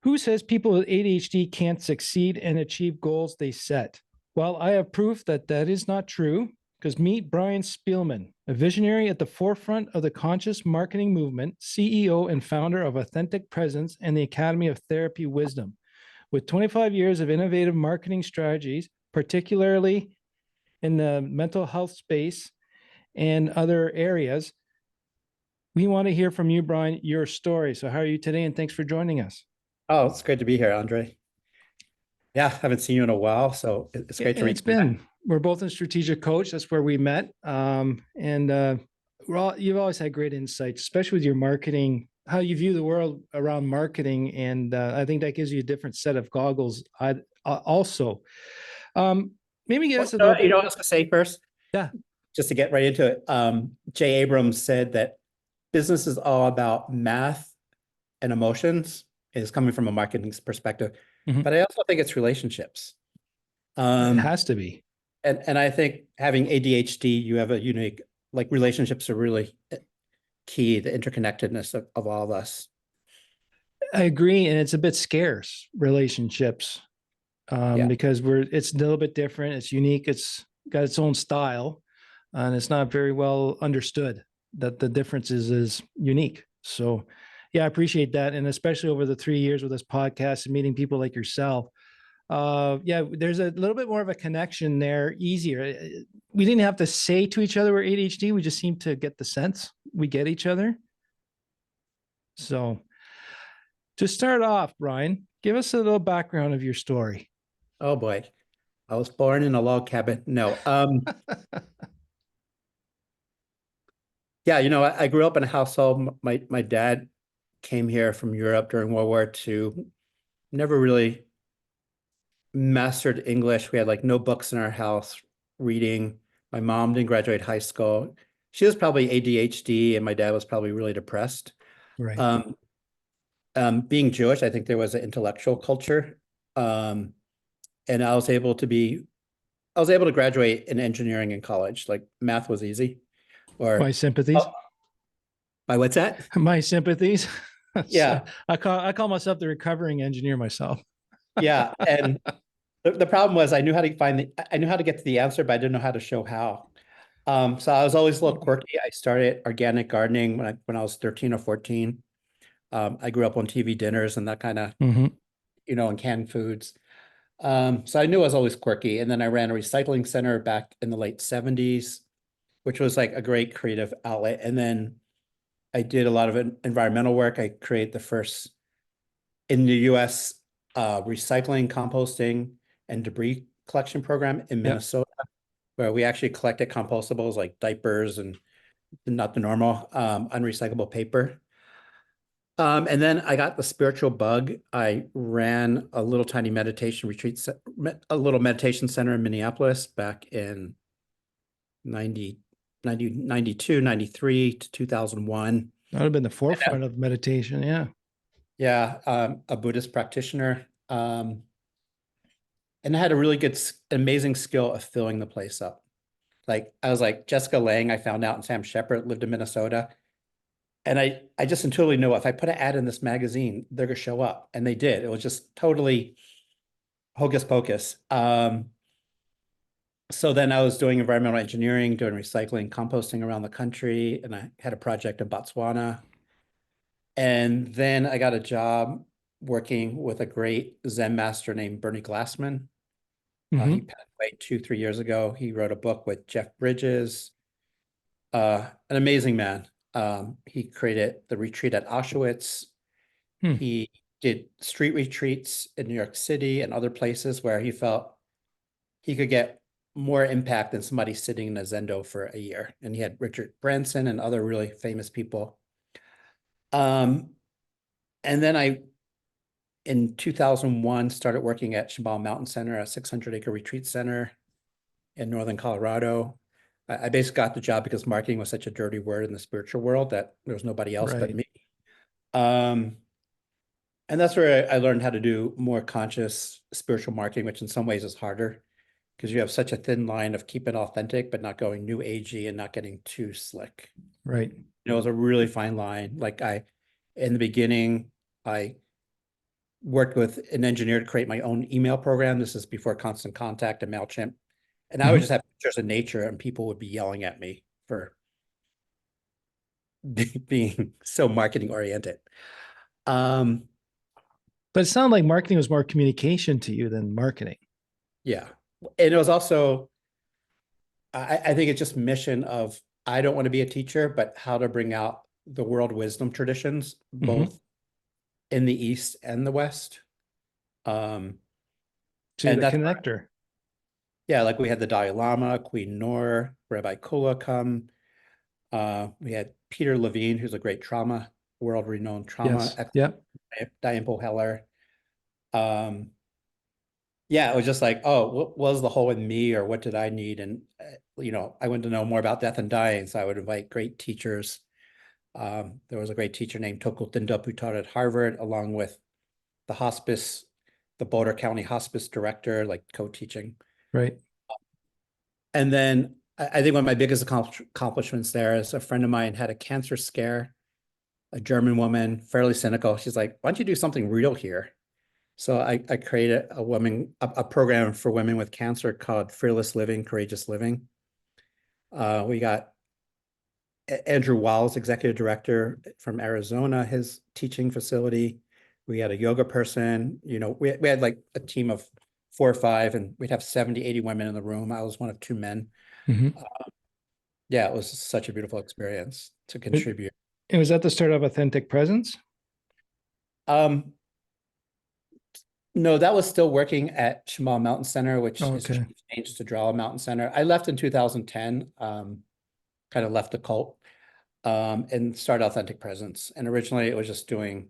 Who says people with ADHD can't succeed and achieve goals they set? Well, I have proof that that is not true because meet Brian Spielman, a visionary at the forefront of the conscious marketing movement, CEO and founder of Authentic Presence and the Academy of Therapy Wisdom. With 25 years of innovative marketing strategies, particularly in the mental health space and other areas, we want to hear from you, Brian, your story. So, how are you today? And thanks for joining us. Oh, it's great to be here, Andre. Yeah, haven't seen you in a while, so it's great to It's reconnect. been, we're both in Strategic Coach. That's where we met. You've always had great insights, especially with your marketing, how you view the world around marketing. And I think that gives you a different set of goggles. Also, um, maybe give Well, us a little you bit. know what I was going to say first, Yeah, just to get right into it. Jay Abrams said that business is all about math and emotions. Is coming from a marketing perspective, mhm. but I also think it's relationships. It Um, has to be. and I think having ADHD, you have a unique, like relationships are really key, the interconnectedness of all of us. I agree. And it's a bit scarce, relationships, Yeah. because it's a little bit different. It's unique. It's got its own style, and it's not very well understood that the differences is unique. So, yeah, I appreciate that, and especially over the 3 years with this podcast and meeting people like yourself. Yeah, there's a little bit more of a connection there, easier. We didn't have to say to each other we're ADHD. We just seem to get the sense we get each other. So, to start off, Brian, give us a little background of your story. Oh boy, I was born in a log cabin. No. Yeah, I grew up in a household. My dad came here from Europe during World War II. Never really mastered English. We had like no books in our house reading. My mom didn't graduate high school. She was probably ADHD, and my dad was probably really depressed. Right. Um, being Jewish, I think there was an intellectual culture. Um, and I was able to graduate in engineering in college. Like math was easy. My Or, sympathies. oh, by what's that? My sympathies. So Yeah. I call myself the recovering engineer myself. Yeah. And the problem was I knew how to get to the answer, but I didn't know how to show how. So I was always a little quirky. I started organic gardening when I was 13 or 14. I grew up on TV dinners and that kind of, Mhm. and canned foods. So I knew I was always quirky. And then I ran a recycling center back in the late 70s, which was like a great creative outlet. And then I did a lot of environmental work. I created the first in the US recycling, composting, and debris collection program in Yep. Minnesota, where we actually collected compostables like diapers and not the normal unrecyclable paper. And then I got the spiritual bug. I ran a little tiny meditation retreat, a little meditation center in Minneapolis back in 92, 93 to 2001. That would have been the forefront of meditation. Yeah. Yeah, a Buddhist practitioner. And I had a really good, amazing skill of filling the place up. Like I was like Jessica Lange, I found out, and Sam Shepard lived in Minnesota. And I just intuitively knew if I put an ad in this magazine, they're gonna show up. And they did. It was just totally hocus pocus. So then I was doing environmental engineering, doing recycling, composting around the country, and I had a project in Botswana. And then I got a job working with a great Zen master named Bernie Glassman. He Hmm. passed away 2, 3 years ago. He wrote a book with Jeff Bridges, an amazing man. He created the retreat at Auschwitz. Hmm. He did street retreats in New York City and other places where he felt he could get more impact than somebody sitting in a Zendo for a year. And he had Richard Branson and other really famous people. Um, and then in 2001, started working at Shabal Mountain Center, a 600-acre retreat center in northern Colorado. I basically got the job because marketing was such a dirty word in the spiritual world that there was nobody else but Right. me. Um, and that's where I learned how to do more conscious spiritual marketing, which in some ways is harder because you have such a thin line of keeping it authentic, but not going new agey and not getting too slick. Right. It was a really fine line. In the beginning, I worked with an engineer to create my own email program. This is before Constant Contact and MailChimp. And I would Mhm. just have pictures of nature and people would be yelling at me for being so marketing oriented. Um, But it sounded like marketing was more communication to you than marketing. yeah. And it was also, I think it's just mission of, I don't want to be a teacher, but how to bring out the world wisdom traditions, Mhm. both in the East and the West. So you're And the that's, connector. yeah, like we had the Dalai Lama, Queen Noor, Rabbi Kula come. We had Peter Levine, who's a great trauma, world-renowned trauma Yes. expert, Yeah. Diane Heller. Yeah, it was just like, oh, what was the hole in me, or what did I need? And I wanted to know more about death and dying, so I would invite great teachers. There was a great teacher named Tokul Tindop who taught at Harvard, along with the hospice, the Boulder County hospice director, like co-teaching. Right. And then I think one of my biggest accomplishments there is a friend of mine had a cancer scare, a German woman, fairly cynical. She's like, why don't you do something real here? So I created a program for women with cancer called Fearless Living, Courageous Living. We got Andrew Wiles, executive director from Arizona, his teaching facility. We had a yoga person, we had like a team of 4 or 5, and we'd have 70, 80 women in the room. I was one of 2 men. Mhm. Yeah, it was such a beautiful experience to contribute. It was at the start of Authentic Presence. Um, no, that was still working at Shamal Mountain Center, which Oh, is okay. changed to Drawell Mountain Center. I left in 2010, kind of left the cult, and started Authentic Presence. And originally it was just doing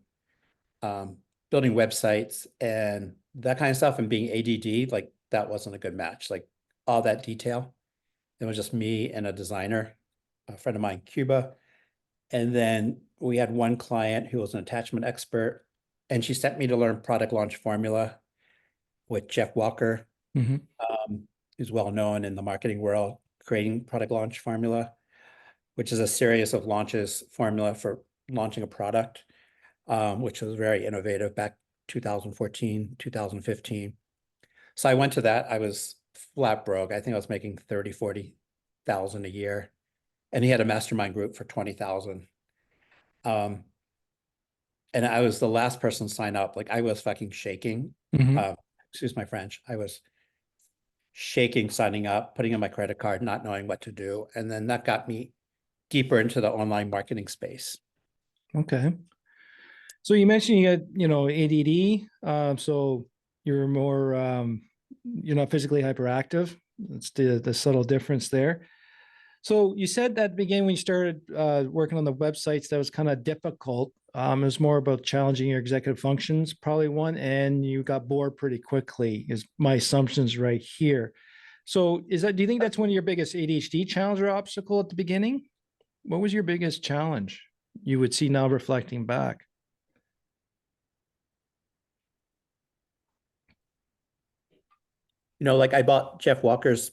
building websites and that kind of stuff, and being ADD, like that wasn't a good match. Like all that detail. It was just me and a designer, a friend of mine in Cuba. And then we had one client who was an attachment expert, and she sent me to learn product launch formula with Jeff Walker, Mhm. who's well known in the marketing world, creating product launch formula, which is a series of launches formula for launching a product, which was very innovative back 2014, 2015. So I went to that. I was flat broke. I think I was making 30, 40,000 a year. And he had a mastermind group for 20,000. Um, and I was the last person to sign up. Like I was fucking shaking. Mhm. Uh, excuse my French. I was shaking signing up, putting in my credit card, not knowing what to do. And then that got me deeper into the online marketing space. Okay. So you mentioned you got, ADD. So you're more, you're not physically hyperactive. That's the subtle difference there. So you said at the beginning when you started working on the websites, that was kind of difficult. It was more about challenging your executive functions, probably one, and you got bored pretty quickly, is my assumptions right here. So do you think that's one of your biggest ADHD challenge or obstacle at the beginning? What was your biggest challenge you would see now reflecting back? Like I bought Jeff Walker's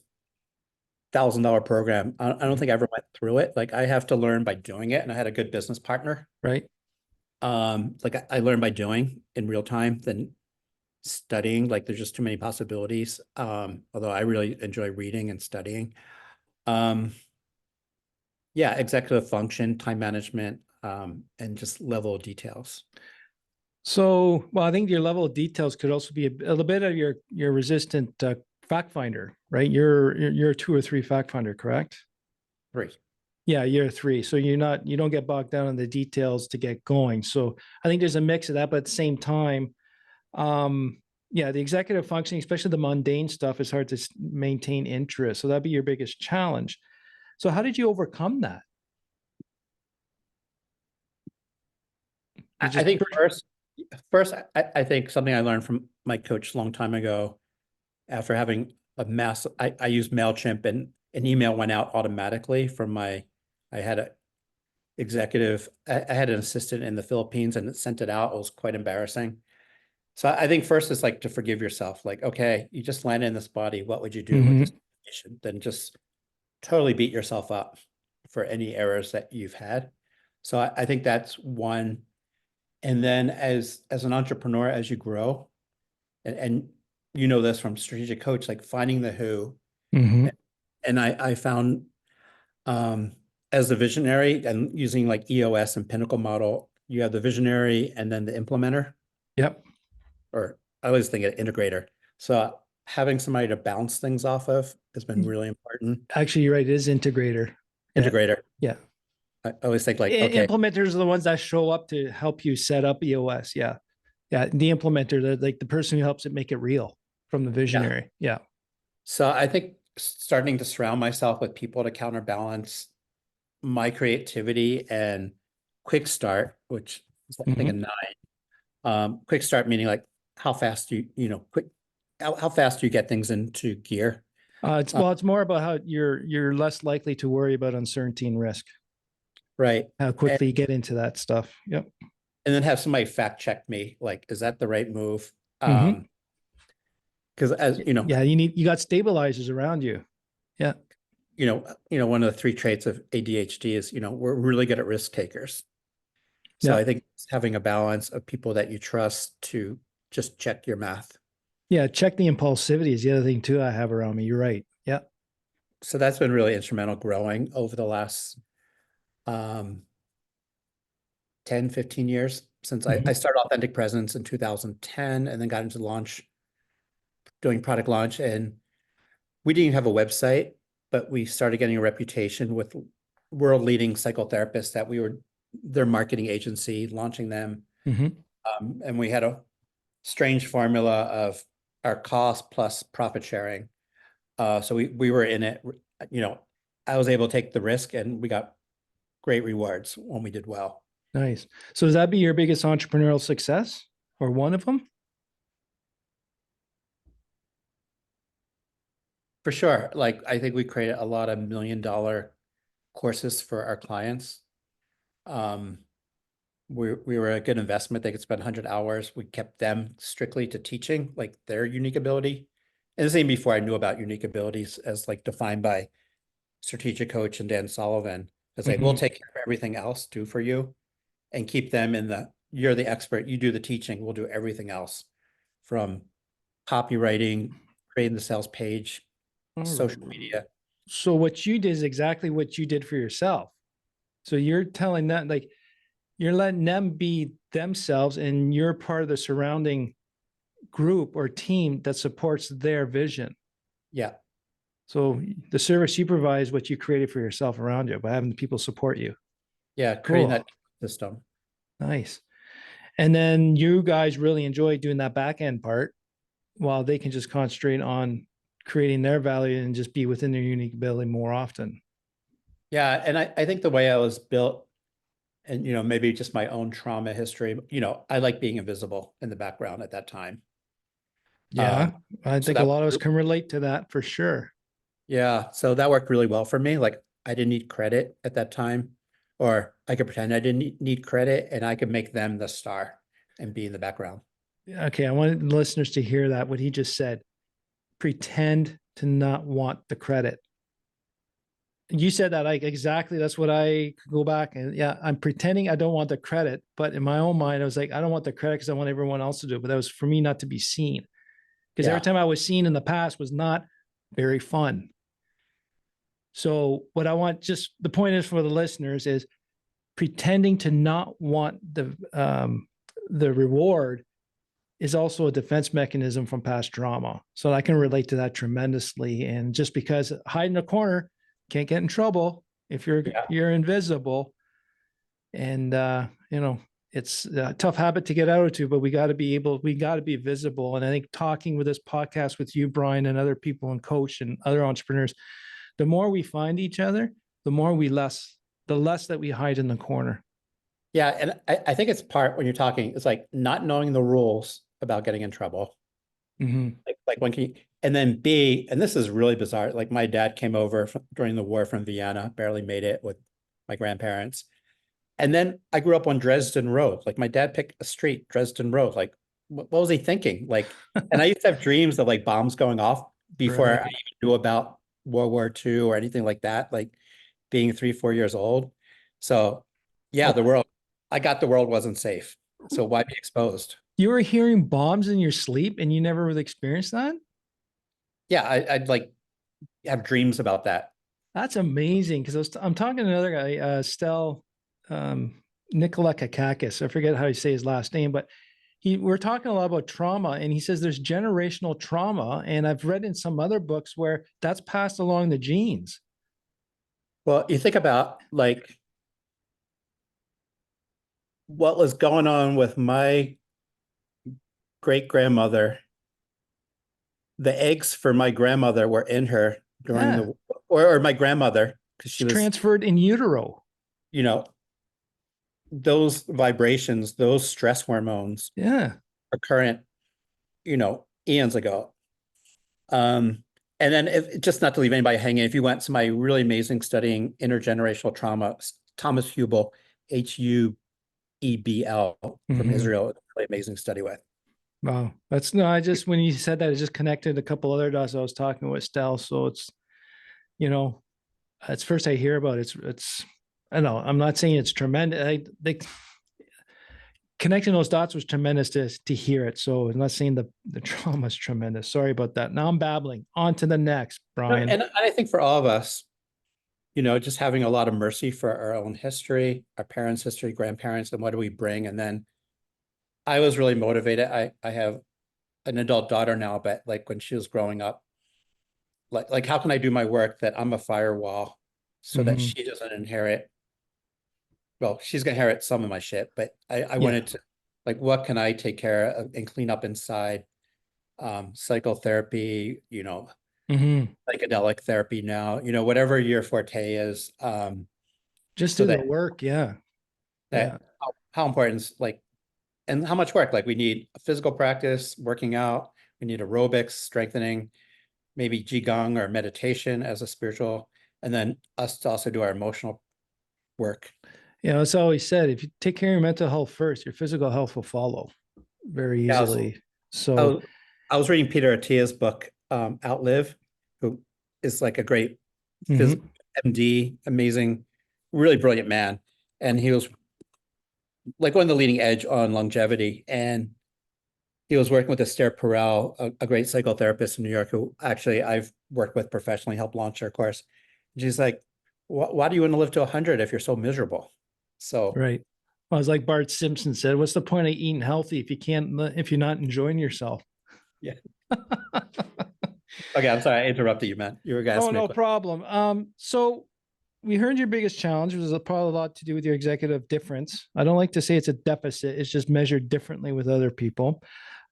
$1,000 program. I don't think I ever went through it. Like I have to learn by doing it. And I had a good business partner. Right. Like I learned by doing in real time than studying. Like there's just too many possibilities. Although I really enjoy reading and studying. Um, yeah, executive function, time management, and just level of details. So, well, I think your level of details could also be a little bit of your resistant fact finder, right? You're a 2 or 3 fact finder, correct? 3. Yeah, year 3. So you don't get bogged down in the details to get going. So I think there's a mix of that, but at the same time, yeah, the executive functioning, especially the mundane stuff, is hard to maintain interest. So that'd be your biggest challenge. So how did you overcome that? You I just think first, I think something I learned from my coach a long time ago, after having I used MailChimp, and an email went out automatically from I had a executive, I had an assistant in the Philippines, and it sent it out. It was quite embarrassing. So I think first is like to forgive yourself. Like, okay, you just landed in this body. What would you do with this Mhm. information? Then just totally beat yourself up for any errors that you've had. So I think that's one. And then as an entrepreneur, as you grow, and you know this from strategic coach, like finding the who. Hmm. And I found as the visionary and using like EOS and Pinnacle model, you have the visionary and then the implementer, Yep. or I always think of integrator. So having somebody to bounce things off of has been really important. Actually, you're right. It is integrator. Yeah. Integrator. Yeah. I always think like, okay, Implementers are the ones that show up to help you set up EOS. Yeah. Yeah. The implementer, like the person who helps it make it real from the yeah. visionary. Yeah. So I think starting to surround myself with people to counterbalance my creativity and quick start, which is I think a Hmm. 9. Quick start meaning like how fast quick, how fast you get things into gear. It's Uh, well, it's more about how you're less likely to worry about uncertainty and risk. right. How And, quickly you get into that stuff. Yep. and then have somebody fact check me, like, is that the right move? Hmm. Because as Yeah, you got stabilizers around you. Yeah. one of the 3 traits of ADHD is, we're really good at risk takers. So Yeah. I think having a balance of people that you trust to just check your math. Yeah. Check the impulsivity is the other thing too I have around me. You're right. Yeah. So that's been really instrumental growing over the last 10, 15 years since I Mhm. started Authentic Presence in 2010 and then got into doing product launch. And we didn't even have a website, but we started getting a reputation with world leading psychotherapists that we were their marketing agency, launching them. Mhm. And we had a strange formula of our cost plus profit sharing. So we were in it, I was able to take the risk and we got great rewards when we did well. Nice. So does that be your biggest entrepreneurial success or one of them? For sure. Like I think we created a lot of $1 million courses for our clients. Um, we were a good investment. They could spend 100 hours. We kept them strictly to teaching like their unique ability. And the same before I knew about unique abilities as like defined by strategic coach and Dan Sullivan. It's like, we'll Mhm. take care of everything else, do for you, and keep them you're the expert, you do the teaching, we'll do everything else from copywriting, creating the sales page, social media. So what you did is exactly what you did for yourself. So you're telling that like you're letting them be themselves and you're part of the surrounding group or team that supports their vision. Yeah. So the service you provide is what you created for yourself around you by having the people support you. Yeah. Creating Cool. that system. Nice. And then you guys really enjoy doing that back end part while they can just concentrate on creating their value and just be within their unique ability more often. Yeah. And I think the way I was built and, maybe just my own trauma history, I like being invisible in the background at that time. Yeah. I So think a that, lot of us can relate to that for sure. yeah. So that worked really well for me. Like I didn't need credit at that time, or I could pretend I didn't need credit and I could make them the star and be in the background. Okay. I wanted listeners to hear that, what he just said. Pretend to not want the credit. You said that like exactly. That's what I could go back and yeah, I'm pretending I don't want the credit, but in my own mind, I was like, I don't want the credit because I want everyone else to do it. But that was for me not to be seen. Because every Yeah. time I was seen in the past was not very fun. So what I want, just the point is for the listeners is pretending to not want the reward is also a defense mechanism from past trauma. So I can relate to that tremendously. And just because hide in a corner can't get in trouble if Yeah. you're invisible. And it's a tough habit to get out of, but we got to be visible. And I think talking with this podcast with you, Brian, and other people and coach and other entrepreneurs, the more we find each other, the less that we hide in the corner. Yeah. And I think it's part when you're talking, it's like not knowing the rules about getting in trouble. Mm-hmm. Like when can you, and then B, and this is really bizarre. Like my dad came over during the war from Vienna, barely made it with my grandparents. And then I grew up on Dresden Road. Like my dad picked a street, Dresden Road. Like what was he thinking? Like, and I used to have dreams of like bombs going off before Right. I even knew about World War II or anything like that, like being 3, 4 years old. So yeah, Well, I got the world wasn't safe. So why be exposed? You were hearing bombs in your sleep and you never really experienced that? Yeah, I'd like have dreams about that. That's amazing. Because I'm talking to another guy, Stel Nicola Kakakis. I forget how you say his last name, but we're talking a lot about trauma, and he says there's generational trauma. And I've read in some other books where that's passed along the genes. Well, you think about like what was going on with my great grandmother. The eggs for my grandmother were in her during Yeah. the, or my grandmother, because It's she was, transferred in utero. you know, those vibrations, those stress hormones Yeah. are current, eons ago. Um, and then if, just not to leave anybody hanging, if you went to my really amazing studying intergenerational trauma, Thomas Hubel, Hubel from Mm-hmm. Israel, really amazing study with. Wow. That's no, I just, when you said that, it just connected a couple other dots. I was talking with Stel. So you know, it's first I hear about it. I don't know. I'm not saying it's tremendous. Connecting those dots was tremendous to hear it. So I'm not saying the trauma is tremendous. Sorry about that. Now I'm babbling. On to the next, Brian. And I think for all of us, just having a lot of mercy for our own history, our parents' history, grandparents, and what do we bring? And then I was really motivated. I have an adult daughter now, but like when she was growing up, like how can I do my work that I'm a firewall so that Mm-hmm. she doesn't inherit, well, she's gonna inherit some of my shit, but I Yeah. wanted to, like, what can I take care of and clean up inside? Psychotherapy, Mm-hmm. psychedelic therapy now, whatever your forte is, Just so do that the work. Yeah. Yeah. how important is like, and how much work, like we need physical practice, working out, we need aerobics, strengthening, maybe qigong or meditation as a spiritual, and then us to also do our emotional work. It's always said if you take care of your mental health first, your physical health will follow very Yeah, easily. I So, was, I was reading Peter Attia's book, Outlive, who is like a great physical mhm. MD, amazing, really brilliant man. And he was like one of the leading edge on longevity. And he was working with Esther Perel, a great psychotherapist in New York, who actually I've worked with professionally, helped launch her course. And she's like, why do you want to live to 100 if you're so miserable? So, Right. Well, it's like Bart Simpson said, what's the point of eating healthy if you're not enjoying yourself? yeah. Okay, I'm sorry, I interrupted you, man. You were going to Oh, ask me a no question. problem. So we heard your biggest challenge was probably a lot to do with your executive difference. I don't like to say it's a deficit. It's just measured differently with other people.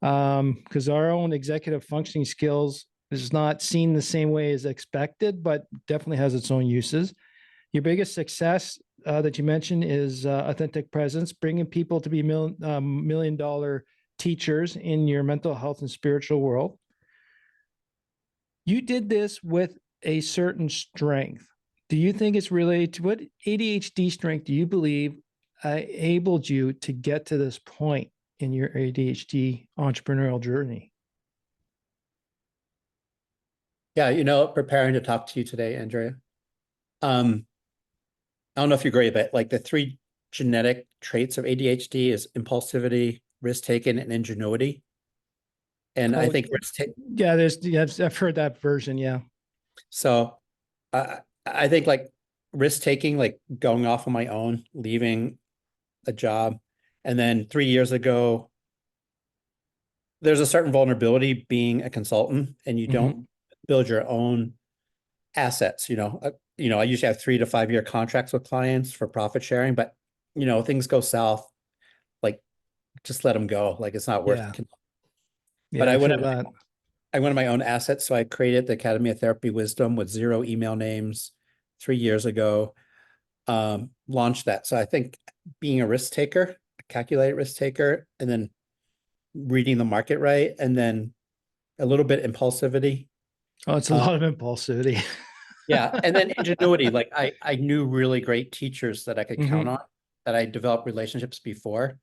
Because our own executive functioning skills is not seen the same way as expected, but definitely has its own uses. Your biggest success that you mentioned is authentic presence, bringing people to be $1 million teachers in your mental health and spiritual world. You did this with a certain strength. Do you think it's related to what ADHD strength do you believe enabled you to get to this point in your ADHD entrepreneurial journey? Yeah, preparing to talk to you today, Andrea. Um, I don't know if you agree, but like the three genetic traits of ADHD is impulsivity, risk taking, and ingenuity. And I Oh, think risk take. yeah, I've heard that version. Yeah. So I think like risk taking, like going off on my own, leaving a job, and then 3 years ago, there's a certain vulnerability being a consultant, and you don't Mm-hmm. build your own assets. I usually have 3 to 5 year contracts with clients for profit sharing, but things go south. Like just let them go. Like it's not worth. Yeah. But Yeah, I feel that. I wanted my own assets, so I created the Academy of Therapy Wisdom with 0 email names 3 years ago. Launched that. So I think being a risk taker, a calculated risk taker, and then reading the market right, and then a little bit impulsivity. Oh, it's a Uh, lot of impulsivity. yeah, and then ingenuity. Like I knew really great teachers that I could count Mm-hmm. on, that I developed relationships before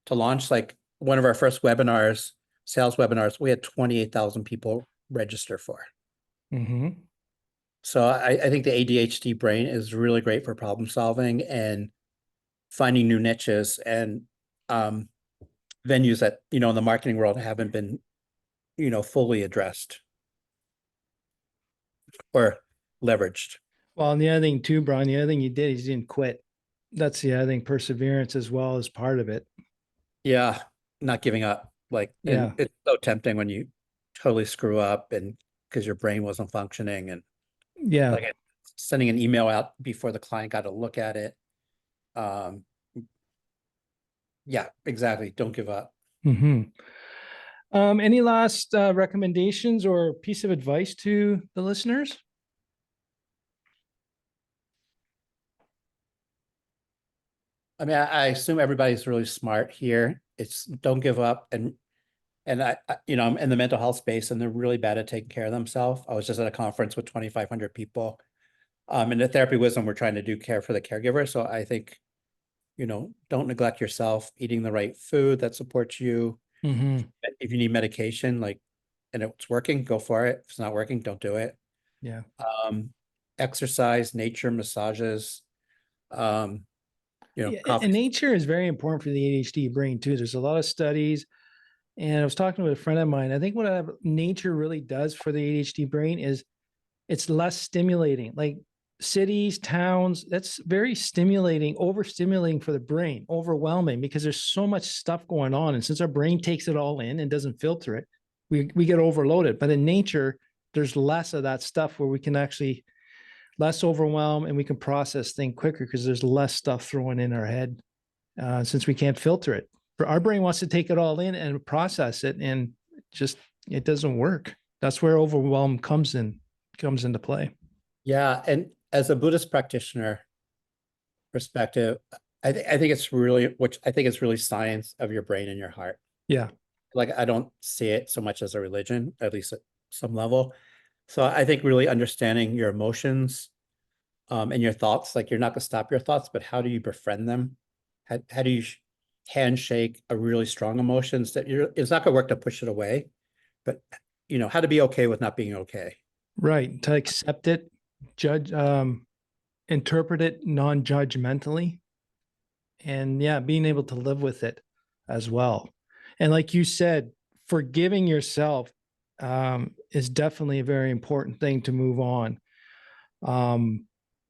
to launch. Like one of our first webinars, sales webinars, we had 28,000 people register for. Mm-hmm. So I think the ADHD brain is really great for problem solving and finding new niches. And venues that, in the marketing world haven't been, fully addressed or leveraged. Well, and the other thing too, Brian, the other thing you did is you didn't quit. That's the other thing, perseverance as well as part of it. Yeah, not giving up. Like, and Yeah. it's so tempting when you totally screw up and because your brain wasn't functioning and Yeah. like sending an email out before the client got to look at it. Um, yeah, exactly. Don't give up. Hmm. Any last recommendations or piece of advice to the listeners? I mean, I assume everybody's really smart here. It's don't give up. And I'm in the mental health space and they're really bad at taking care of themselves. I was just at a conference with 2,500 people. In the therapy wisdom, we're trying to do care for the caregiver. So I think, don't neglect yourself, eating the right food that supports you. Hmm. If you need medication, and it's working, go for it. If it's not working, don't do it. Yeah. Um, exercise, nature, massages, um, Yeah, and coffee. nature is very important for the ADHD brain too. There's a lot of studies, and I was talking with a friend of mine. I think what nature really does for the ADHD brain is it's less stimulating. Like cities, towns, that's very stimulating, overstimulating for the brain, overwhelming because there's so much stuff going on. And since our brain takes it all in and doesn't filter it, we get overloaded. But in nature, there's less of that stuff where we can actually less overwhelm and we can process things quicker because there's less stuff thrown in our head since we can't filter it. Our brain wants to take it all in and process it, and just it doesn't work. That's where overwhelm comes into play. Yeah. And as a Buddhist practitioner perspective, I think it's really, which I think it's really science of your brain and your heart. Yeah. Like, I don't see it so much as a religion, at least at some level. So I think really understanding your emotions, and your thoughts, like you're not going to stop your thoughts, but how do you befriend them? How do you handshake a really strong emotions that it's not going to work to push it away, but how to be okay with not being okay. Right. To accept it, judge, interpret it non-judgmentally, and yeah, being able to live with it as well. And like you said, forgiving yourself is definitely a very important thing to move on.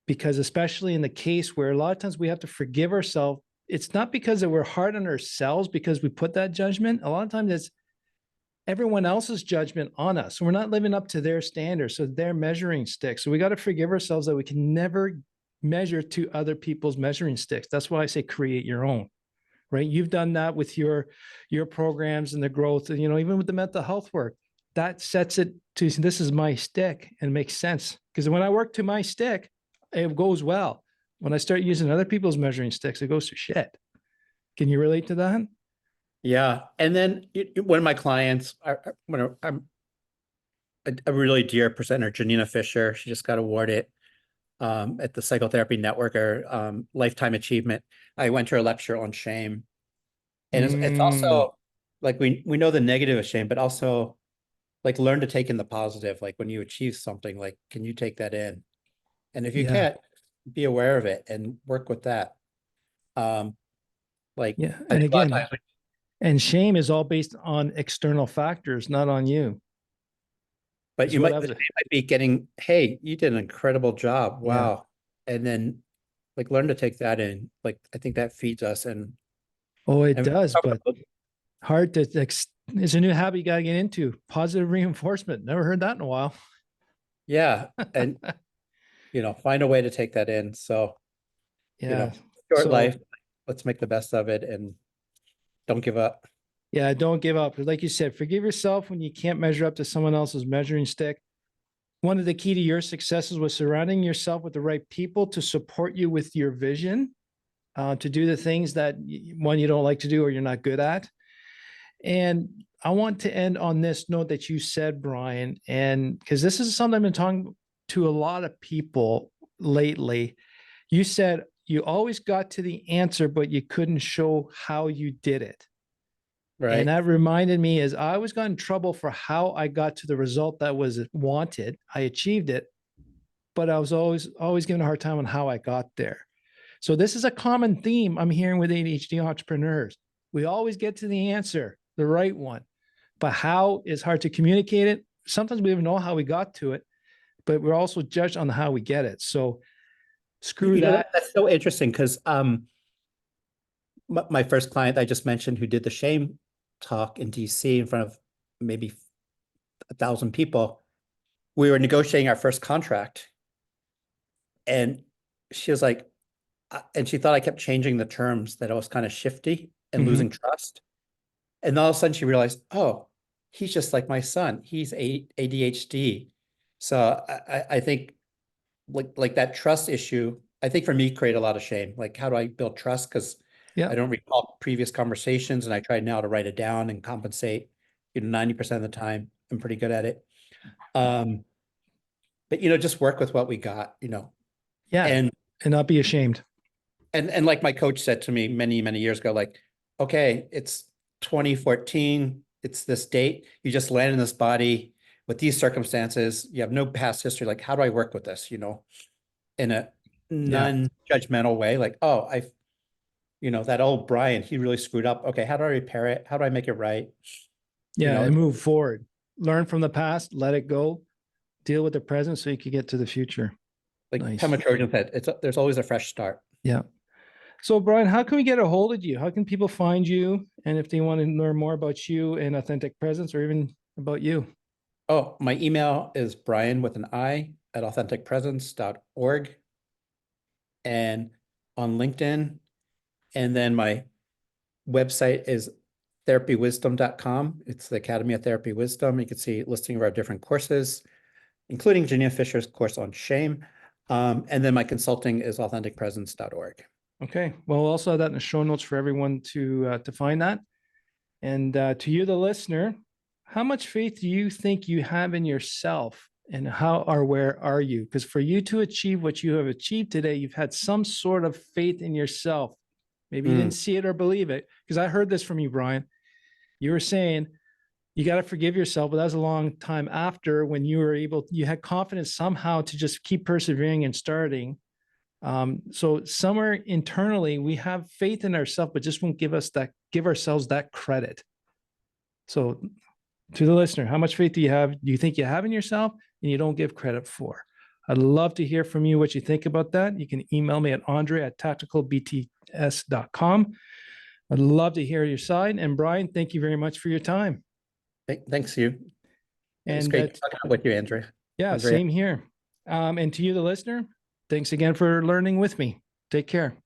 Because especially in the case where a lot of times we have to forgive ourselves, it's not because that we're hard on ourselves because we put that judgment. A lot of times it's everyone else's judgment on us. So we're not living up to their standards. So their measuring sticks. So we got to forgive ourselves that we can never measure to other people's measuring sticks. That's why I say create your own, right? You've done that with your programs and the growth, and even with the mental health work, that sets it to this is my stick and makes sense. Because when I work to my stick, it goes well. When I start using other people's measuring sticks, it goes to shit. Can you relate to that? Yeah. And then one of my clients, when I'm a really dear presenter, Janina Fisher, she just got awarded at the Psychotherapy Network or Lifetime Achievement. I went to her lecture on shame. And it's also like we know the negative of shame, but also like learn to take in the positive. Like when you achieve something, like can you take that in? And if you Yeah. can't, be aware of it and work with that. Like Yeah. I And think a lot of again, times, and shame is all based on external factors, not on you. but Is you what might I've, the shame might be getting, hey, you did an incredible job. yeah. Wow. And then like learn to take that in. Like I think that feeds us Oh, it and does, but hard to, it's a new habit you got to get into. Positive reinforcement. Never heard that in a while. yeah. And find a way to take that in. So, you Yeah. know, short So life, let's make the best of it and don't give up. yeah, don't give up. Like you said, forgive yourself when you can't measure up to someone else's measuring stick. One of the key to your successes was surrounding yourself with the right people to support you with your vision, to do the things that one you don't like to do or you're not good at. And I want to end on this note that you said, Brian, and because this is something I've been talking to a lot of people lately. You said you always got to the answer, but you couldn't show how you did it. And Right. that reminded me as I always got in trouble for how I got to the result that was wanted. I achieved it, but I was always given a hard time on how I got there. So this is a common theme I'm hearing with ADHD entrepreneurs. We always get to the answer, the right one. But how is hard to communicate it. Sometimes we even know how we got to it, but we're also judged on how we get it. So screw You know, that. that's so interesting because my first client I just mentioned who did the shame talk in DC in front of maybe 1,000 people, we were negotiating our first contract. And she was like, and she thought I kept changing the terms, that I was kind of shifty and losing trust. And all of a sudden she realized, oh, he's just like my son. He's ADHD. So I think like that trust issue, I think for me create a lot of shame. Like, how do I build trust? Because Yeah. I don't recall previous conversations, and I try now to write it down and compensate. 90% of the time, I'm pretty good at it. But just work with what we got. Yeah. And not be ashamed. and like my coach said to me many, many years ago, like, okay, it's 2014, it's this date, you just land in this body with these circumstances, you have no past history. Like, how do I work with this, in a non-judgmental way? Like, oh, that old Brian, he really screwed up. Okay, how do I repair it? How do I make it right? Yeah. And move forward. Learn from the past, let it go, deal with the present so you can get to the future. Like Nice. Pema Trojan said, there's always a fresh start. Yeah. So, Brian, how can we get a hold of you? How can people find you? And if they want to learn more about you and Authentic Presence, or even about you? Oh, my email is Brian with an I at authenticpresence.org, and on LinkedIn. And then my website is therapywisdom.com. It's the Academy of Therapy Wisdom. You can see a listing of our different courses, including Janine Fisher's course on shame. And then my consulting is authenticpresence.org. Okay. Well, we'll also have that in the show notes for everyone to find that. And to you, the listener, how much faith do you think you have in yourself, and how or where are you? Because for you to achieve what you have achieved today, you've had some sort of faith in yourself. Maybe you didn't see it or believe it. Because I heard this from you, Brian. You were saying you got to forgive yourself, but that was a long time after, when you had confidence somehow to just keep persevering and starting. So somewhere internally, we have faith in ourselves, but just won't give ourselves that credit. So to the listener, how much faith do you think you have in yourself and you don't give credit for? I'd love to hear from you what you think about that. You can email me at andre@tacticalbts.com. I'd love to hear your side. And Brian, thank you very much for your time. Thanks, you. It's And great talking with you, Andrea. yeah, same here. And to you, the listener, thanks again for learning with me. Take care.